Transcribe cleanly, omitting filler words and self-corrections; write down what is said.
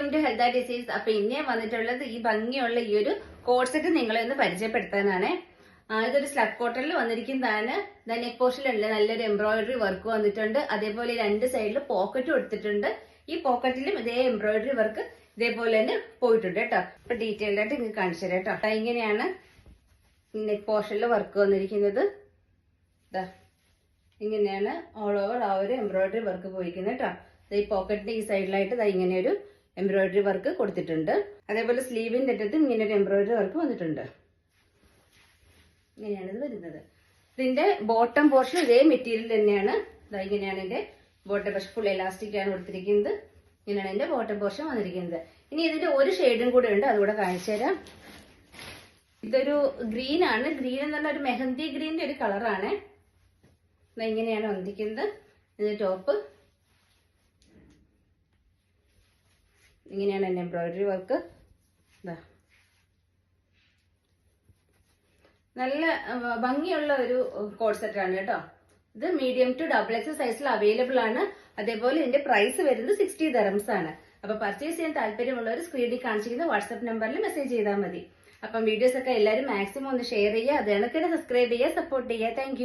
Welcome to health disease. അപ്പൊ ഇന്നേ വന്നിട്ടുള്ളത് ഈ ഭംഗിയുള്ള ഈ ഒരു കോഡ് സെറ്റ് നിങ്ങളെ ഒന്ന് പരിചയപ്പെടുത്താനാണ്. ഇതൊരു സ്ലബ് കോട്ടണിൽ വന്നിരിക്കുന്നതാണ്. നെക്ക് പോർഷനിലുള്ള നല്ലൊരു എംബ്രോയിഡറി വർക്ക് വന്നിട്ടുണ്ട്. അതേപോലെ രണ്ട് സൈഡിൽ പോക്കറ്റ് കൊടുത്തിട്ടുണ്ട്. ഈ പോക്കറ്റിലും ഇതേ എംബ്രോയിഡറി വർക്ക് ഇതേപോലെ തന്നെ പോയിട്ടുണ്ട് കേട്ടോ. അപ്പൊ ഡീറ്റെയിൽഡ് ആയിട്ട് നിങ്ങൾക്ക് കാണിച്ചു തരാം കേട്ടോ. ഇങ്ങനെയാണ് നെക്ക് പോർഷനിൽ വർക്ക് വന്നിരിക്കുന്നത്. ഇങ്ങനെയാണ് ഓൾ ഓവർ ആ ഒരു എംബ്രോയിഡറി വർക്ക് പോയിരിക്കുന്നത് കേട്ടോ. ഈ പോക്കറ്റിന്റെ ഈ സൈഡിലായിട്ട് ഇങ്ങനെ ഒരു എംബ്രോയിഡറി വർക്ക് കൊടുത്തിട്ടുണ്ട്. അതേപോലെ സ്ലീവിന്റെ അറ്റത്തും ഇങ്ങനെ ഒരു എംബ്രോയിഡറി വർക്ക് വന്നിട്ടുണ്ട്. ഇങ്ങനെയാണ് ഇത് വരുന്നത്. ഇതിന്റെ ബോട്ടം പോർഷൻ ഇതേ മെറ്റീരിയൽ തന്നെയാണ്. ഇങ്ങനെയാണ് ഇതിന്റെ ബോട്ടം പോർഷൻ. ഫുൾ എലാസ്റ്റിക് ആണ് കൊടുത്തിരിക്കുന്നത്. ഇങ്ങനെയാണ് ഇതിന്റെ ബോട്ടം പോർഷൻ വന്നിരിക്കുന്നത്. ഇനി ഇതിന്റെ ഒരു ഷെയ്ഡും കൂടെ ഉണ്ട്, അതുകൂടെ കാണിച്ചു തരാം. ഇതൊരു ഗ്രീൻ ആണ്. ഗ്രീൻ എന്ന് പറഞ്ഞ ഒരു മെഹന്തി ഗ്രീനിന്റെ ഒരു കളറാണ്. ഇങ്ങനെയാണ് വന്നിരിക്കുന്നത്. ഇതിന്റെ ടോപ്പ് ഇങ്ങനെയാണ് എന്റെ എംബ്രോയിഡറി വർക്ക്. നല്ല ഭംഗിയുള്ള ഒരു കോഡ് സെറ്റ് ആണ് കേട്ടോ. ഇത് മീഡിയം ടു XXL സൈസിൽ അവൈലബിൾ ആണ്. അതേപോലെ ഇതിന്റെ പ്രൈസ് വരുന്നത് 60 dirhams ആണ്. അപ്പൊ പർച്ചേസ് ചെയ്യാൻ താല്പര്യമുള്ളവർ സ്ക്രീനിൽ കാണിച്ചിരിക്കുന്ന വാട്സ്ആപ്പ് നമ്പറിൽ മെസ്സേജ് ചെയ്താൽ മതി. അപ്പം വീഡിയോസ് ഒക്കെ എല്ലാവരും മാക്സിമം ഒന്ന് ഷെയർ ചെയ്യുക. അത് കണക്കിന് സബ്സ്ക്രൈബ് ചെയ്യുക, സപ്പോർട്ട് ചെയ്യുക. താങ്ക്